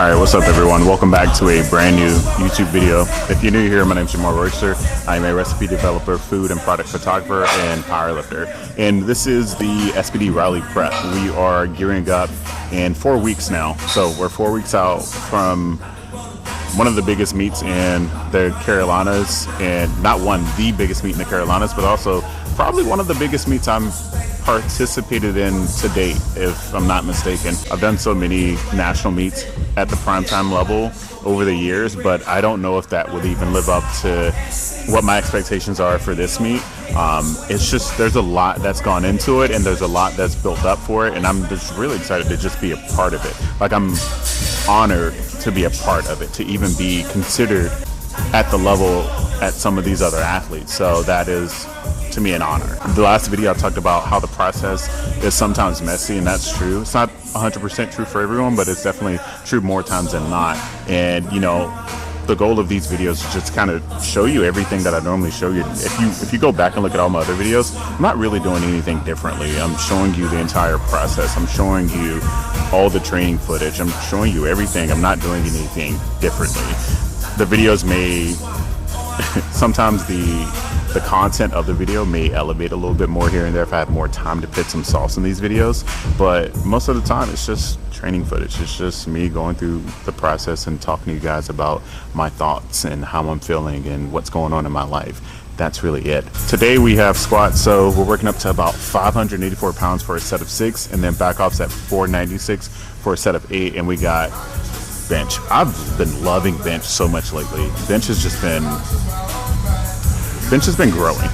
Alright, what's up everyone? Welcome back to a brand new YouTube video. If you're new here, my name is JamaRR Royster. I'm a recipe developer, food and product photographer, and powerlifter. And this is the SPD Raleigh prep. We are gearing up in 4 weeks now. So we're 4 weeks out from one of the biggest meets in the Carolinas, and not one, the biggest meet in the Carolinas, but also probably one of the biggest meets I'm participated in to date, if I'm not mistaken. I've done so many national meets at the primetime level over the years, but I don't know if that would even live up to what my expectations are for this meet. It's just, there's a lot that's gone into it, and there's a lot that's built up for it, and I'm just really excited to just be a part of it. Like, I'm honored to be a part of it, to even be considered at the level at some of these other athletes. So that is, to me, an honor. The last video I talked about how the process is sometimes messy, and that's true. It's not 100% true for everyone, but it's definitely true more times than not. And you know, the goal of these videos is just kind of show you everything that I normally show you. If you go back and look at all my other videos, I'm not really doing anything differently. I'm showing you the entire process. I'm showing you all the training footage. I'm showing you everything. I'm not doing anything differently. The videos may sometimes the content of the video may elevate a little bit more here and there if I have more time to put some sauce in these videos, but most of the time it's just training footage. It's just me going through the process and talking to you guys about my thoughts and how I'm feeling and what's going on in my life. That's really it. Today we have squats, so we're working up to about 584 pounds for a set of 6, and then back offs at 496 for a set of 8, and we got bench. I've been loving bench so much lately. Bench has been growing.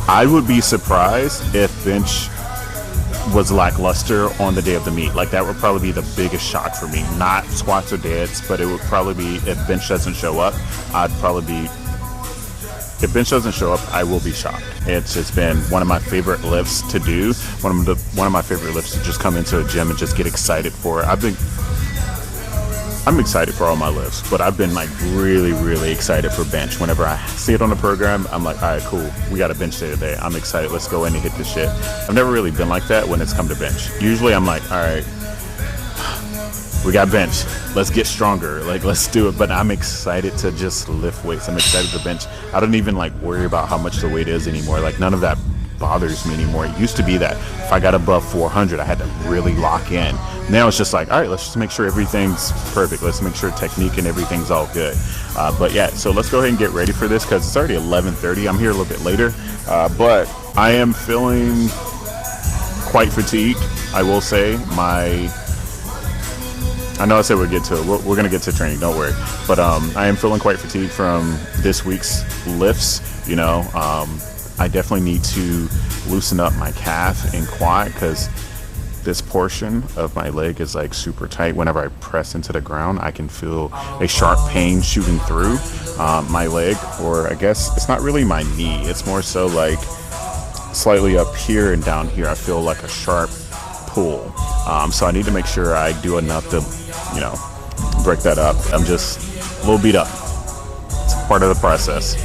I would be surprised if bench was lackluster on the day of the meet. Like, that would probably be the biggest shock for me. Not squats or deads, but it would probably be if bench doesn't show up. If bench doesn't show up, I will be shocked. It's just been one of my favorite lifts to do. One of my favorite lifts to just come into a gym and just get excited for. I'm excited for all my lifts, but I've been like really excited for bench. Whenever I see it on the program, I'm like, all right, cool, we got a bench day today. I'm excited, let's go in and hit this shit. I've never really been like that when it's come to bench. Usually I'm like, all right, we got bench, let's get stronger, like, let's do it. But I'm excited to just lift weights. I'm excited to bench. I don't even like worry about how much the weight is anymore. Like, none of that bothers me anymore. It used to be that if I got above 400, I had to really lock in. Now it's just like, all right, let's just make sure everything's perfect. Let's make sure technique and everything's all good. But yeah, so let's go ahead and get ready for this because it's already 11:30. I'm here a little bit later, but I am feeling quite fatigued. I will say I know I said we'd get to it. We're gonna get to training, don't worry. But I am feeling quite fatigued from this week's lifts. You know, I definitely need to loosen up my calf and quad because this portion of my leg is like super tight. Whenever I press into the ground, I can feel a sharp pain shooting through my leg, or I guess it's not really my knee. It's more so like slightly up here and down here. I feel like a sharp pull. So I need to make sure I do enough to, you know, break that up. I'm just a little beat up. It's part of the process.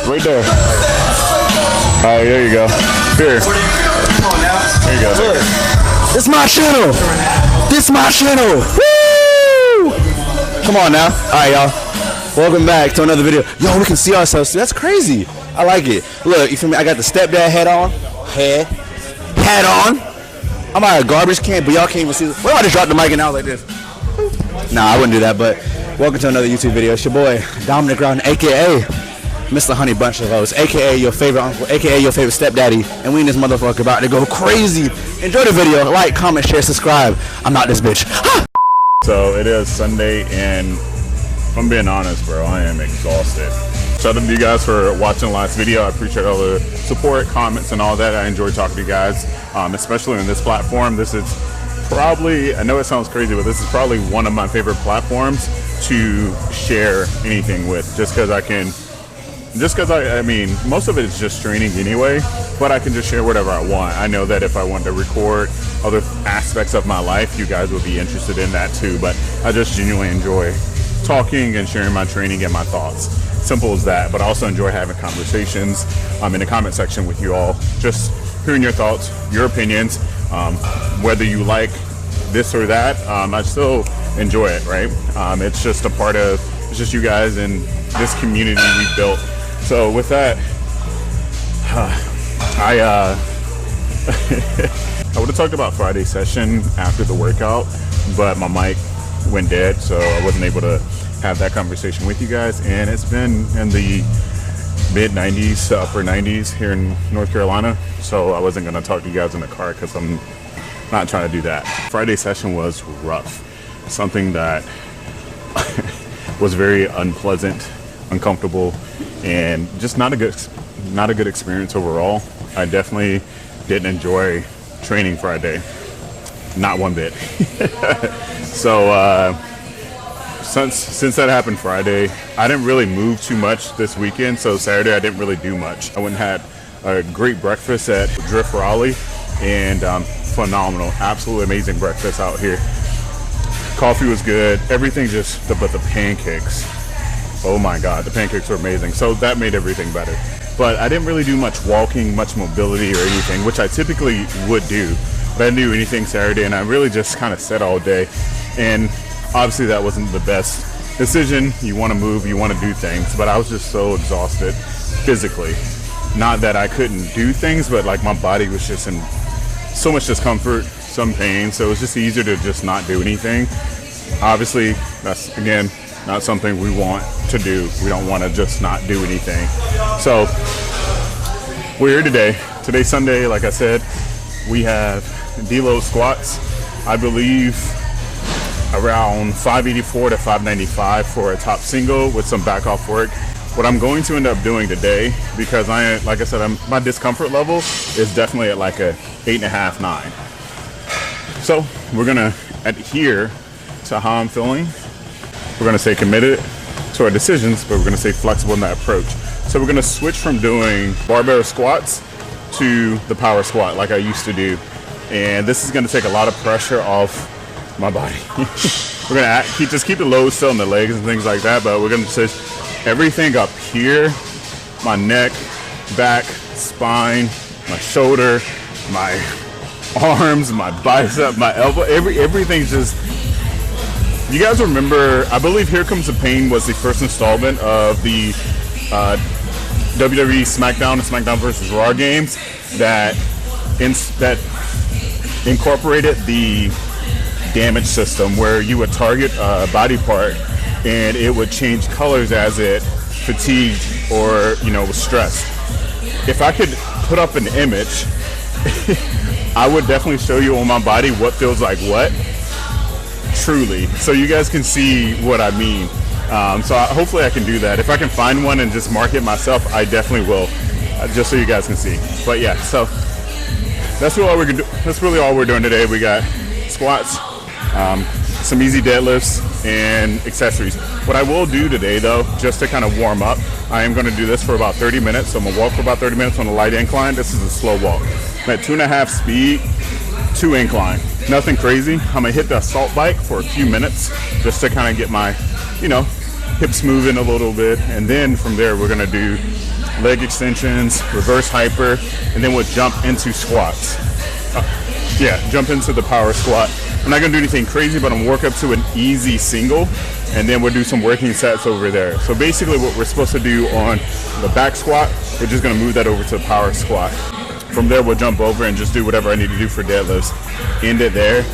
Right there. All right, there you go. Here. There you go. Look, this my channel. This my channel. Woo! Come on now. All right, y'all. Welcome back to another video. Yo, we can see ourselves. That's crazy. I like it. Look, you feel me? I got the stepdad hat on. Hat on. I'm out of a garbage can, but y'all can't even see this. What if I just dropped the mic and I was like this? Nah, I wouldn't do that, but welcome to another YouTube video. It's your boy, Dominic Ground, a.k.a. Mr. Honey Bunch of Oats, a.k.a. your favorite uncle, a.k.a. your favorite stepdaddy, and we in this motherfucker about to go crazy. Enjoy the video. Like, comment, share, subscribe. I'm not this bitch. So it is Sunday, and if I'm being honest, bro, I am exhausted. Shout out to you guys for watching the last video. I appreciate all the support, comments, and all that. I enjoy talking to you guys, especially on this platform. This is probably, I know it sounds crazy, but this is probably one of my favorite platforms to share anything with, just because I mean, most of it is just training anyway, but I can just share whatever I want. I know that if I want to record other aspects of my life, you guys will be interested in that too, but I just genuinely enjoy talking and sharing my training and my thoughts. Simple as that, but I also enjoy having conversations in the comment section with you all, just hearing your thoughts, your opinions, whether you like this or that. I still enjoy it, right? It's just a part of, it's just you guys and this community we built. So with that, I would have talked about Friday's session after the workout, but my mic went dead, so I wasn't able to have that conversation with you guys. And it's been in the mid 90s to upper 90s here in North Carolina, so I wasn't going to talk to you guys in the car because I'm not trying to do that. Friday's session was rough, something that was very unpleasant, uncomfortable, and just not a good experience overall. I definitely didn't enjoy training Friday, not one bit. So since that happened Friday, I didn't really move too much this weekend. So Saturday I didn't really do much. I went and had a great breakfast at Drift Raleigh, and phenomenal, absolutely amazing breakfast out here. Coffee was good, everything but the pancakes. Oh my God, the pancakes were amazing. So that made everything better. But I didn't really do much walking, much mobility or anything, which I typically would do. But I didn't do anything Saturday, and I really just kind of sat all day. And obviously that wasn't the best decision. You want to move, you want to do things, but I was just so exhausted physically. Not that I couldn't do things, but like my body was just in so much discomfort, some pain. So it was just easier to just not do anything. Obviously, that's, again, not something we want to do. We don't want to just not do anything. So we're here today. Today's Sunday, like I said. We have deload squats, I believe around 584 to 595 for a top single with some back off work. What I'm going to end up doing today, because like I said, my discomfort level is definitely at like a 8.5, 9. So we're gonna adhere to how I'm feeling. We're gonna stay committed to our decisions, but we're gonna stay flexible in that approach. So we're gonna switch from doing barbell squats to the power squat like I used to do. And this is gonna take a lot of pressure off my body. We're gonna just keep the load still in the legs and things like that, but we're gonna switch everything up here, my neck, back, spine, my shoulder, my arms, my bicep, my elbow, everything's just, you guys remember, I believe Here Comes the Pain was the first installment of the WWE SmackDown and SmackDown vs. Raw games that incorporated the damage system, where you would target a body part and it would change colors as it fatigued or, was stressed. If I could put up an image, I would definitely show you on my body what feels like what, truly, so you guys can see what I mean. So hopefully I can do that. If I can find one and just mark it myself, I definitely will, just so you guys can see. But yeah, so that's really all we're doing today. We got squats, some easy deadlifts, and accessories. What I will do today, though, just to kind of warm up, I am going to do this for about 30 minutes. So I'm going to walk for about 30 minutes on a light incline. This is a slow walk. I'm at 2.5 speed, 2 incline. Nothing crazy. I'm going to hit the assault bike for a few minutes just to kind of get my, hips moving a little bit. And then from there, we're going to do leg extensions, reverse hyper, and then we'll jump into squats. Jump into the power squat. I'm not gonna do anything crazy, but I'm gonna work up to an easy single, and then we'll do some working sets over there. So basically what we're supposed to do on the back squat, we're just gonna move that over to the power squat. From there, we'll jump over and just do whatever I need to do for deadlifts. End it there.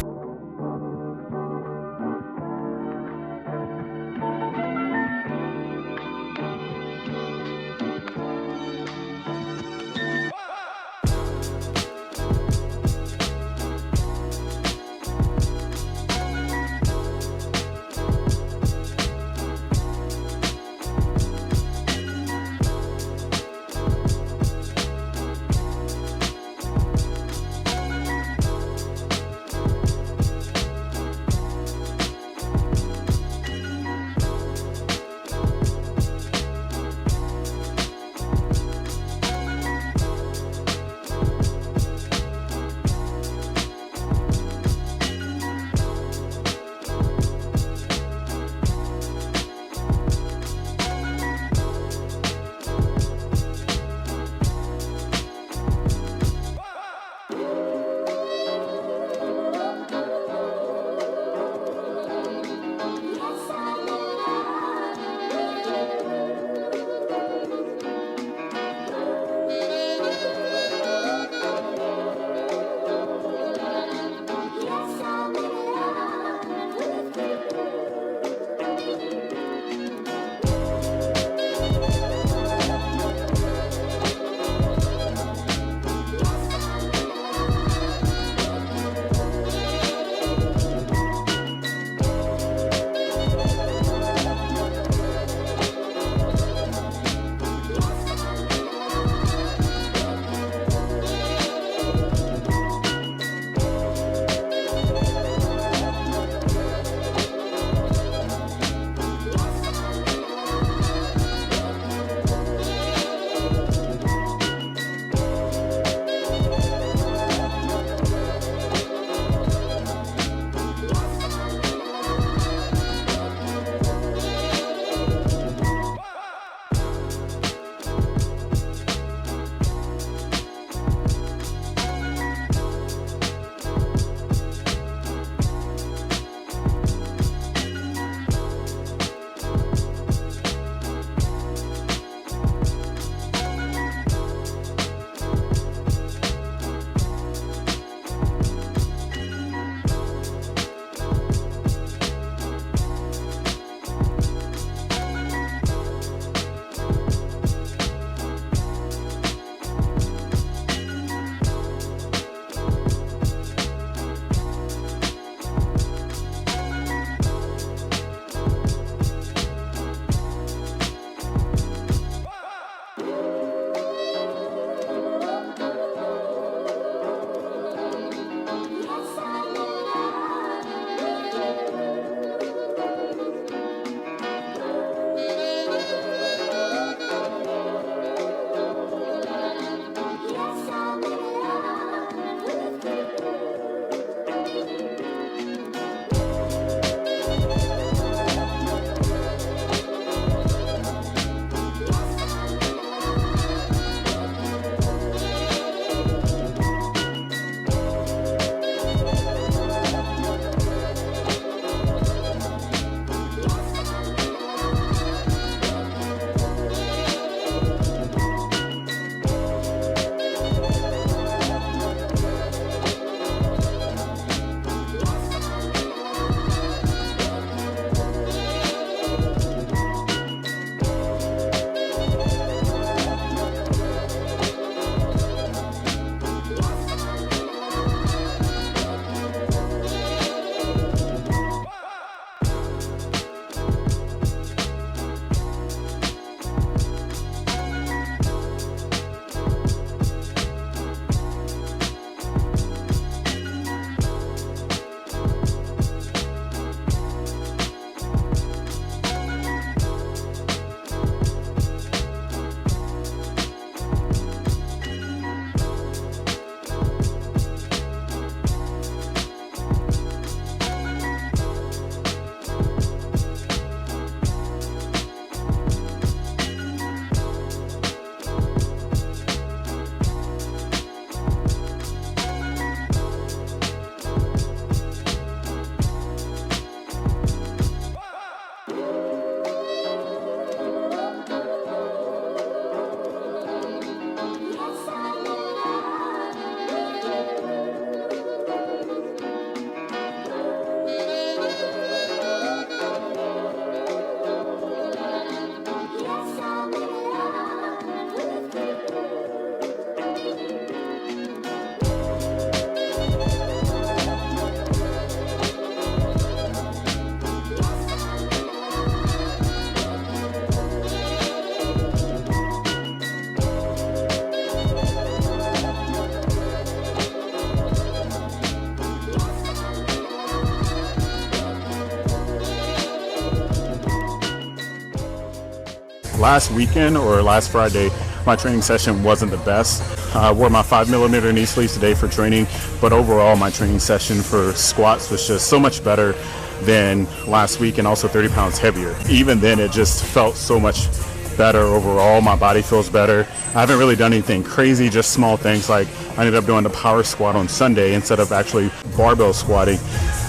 last weekend or last Friday, my training session wasn't the best. I wore my 5mm knee sleeves today for training, but overall my training session for squats was just so much better than last week, and also 30 pounds heavier. Even then, it just felt so much better overall. My body feels better. I haven't really done anything crazy, just small things like I ended up doing the power squat on Sunday instead of actually barbell squatting.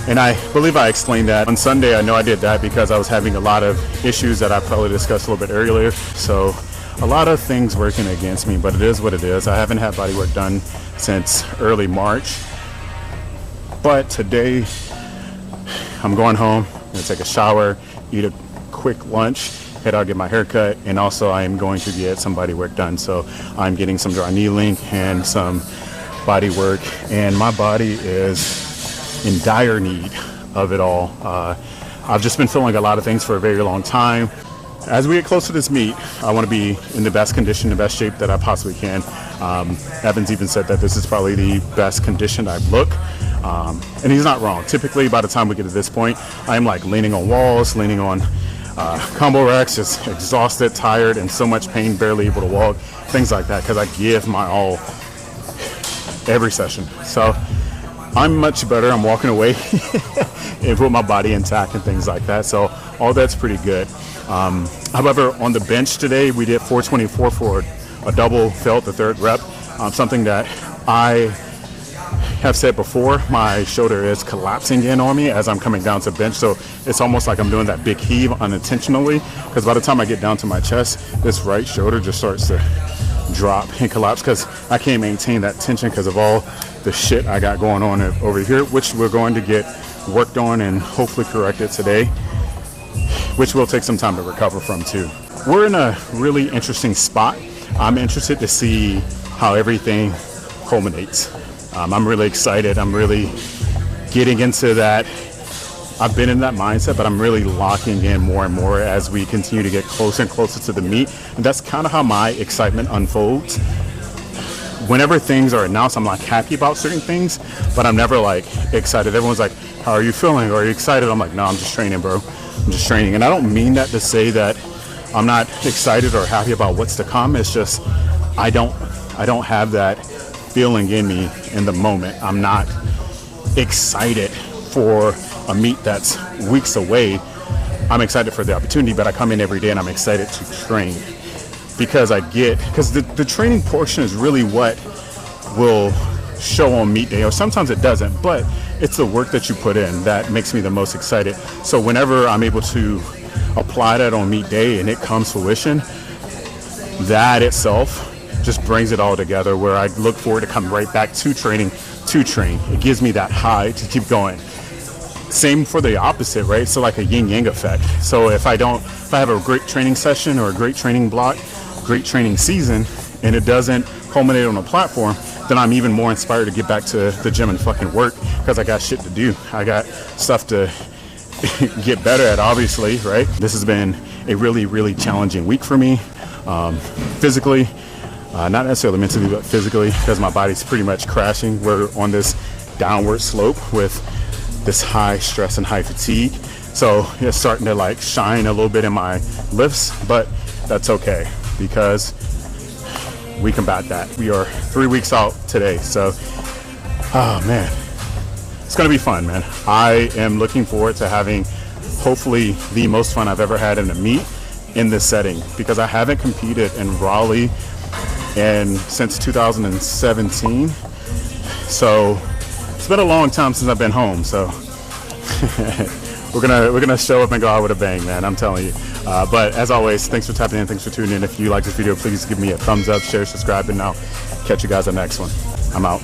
And I believe I explained that on Sunday. I know I did that because I was having a lot of issues that I probably discussed a little bit earlier. So a lot of things working against me, but it is what it is. I haven't had body work done since early March. But today I'm going home, I'm gonna take a shower, eat a quick lunch, head out, get my hair cut, and also I am going to get some body work done. So I'm getting some dry needling and some body work, and my body is in dire need of it all. I've just been feeling a lot of things for a very long time. As we get close to this meet, I want to be in the best condition, the best shape that I possibly can. Evans even said that this is probably the best condition I look. And he's not wrong. Typically, by the time we get to this point, I'm like leaning on walls, leaning on combo racks, just exhausted, tired, and so much pain, barely able to walk, things like that, because I give my all every session. So I'm much better. I'm walking away and with my body intact and things like that. So all that's pretty good. However, on the bench today, we did 424 for a double, felt the third rep. Something that I have said before, my shoulder is collapsing in on me as I'm coming down to bench. So it's almost like I'm doing that big heave unintentionally, because by the time I get down to my chest, this right shoulder just starts to drop and collapse because I can't maintain that tension because of all the shit I got going on over here, which we're going to get worked on and hopefully corrected today, which will take some time to recover from too. We're in a really interesting spot. I'm interested to see how everything culminates. I'm really excited. I'm really getting into that. I've been in that mindset, but I'm really locking in more and more as we continue to get closer and closer to the meet. And that's kind of how my excitement unfolds. Whenever things are announced, I'm like happy about certain things, but I'm never like excited. Everyone's like, how are you feeling? Are you excited? I'm like, no, I'm just training, bro. I'm just training. And I don't mean that to say that I'm not excited or happy about what's to come. It's just I don't have that feeling in me in the moment. I'm not excited for a meet that's weeks away. I'm excited for the opportunity, but I come in every day and I'm excited to train because the training portion is really what will show on meet day, or sometimes it doesn't, but it's the work that you put in that makes me the most excited. So whenever I'm able to apply that on meet day and it comes to fruition, that itself just brings it all together, where I look forward to come right back to training to train. It gives me that high to keep going. Same for the opposite, right? So like a yin-yang effect. So if I have a great training session or a great training block, great training season, and it doesn't culminate on a platform, then I'm even more inspired to get back to the gym and fucking work because I got shit to do. I got stuff to get better at, obviously, right? This has been a really, really challenging week for me, physically. Not necessarily mentally, but physically, because my body's pretty much crashing. We're on this downward slope with this high stress and high fatigue. So it's starting to like shine a little bit in my lifts, but that's okay because we combat that. We are 3 weeks out today. So, oh man, it's going to be fun, man. I am looking forward to having hopefully the most fun I've ever had in a meet in this setting, because I haven't competed in Raleigh since 2017, so it's been a long time since I've been home. So we're gonna show up and go out with a bang, man. I'm telling you. But as always, thanks for tapping in, thanks for tuning in. If you like this video, please give me a thumbs up, share, subscribe, and I'll catch you guys on the next one. I'm out.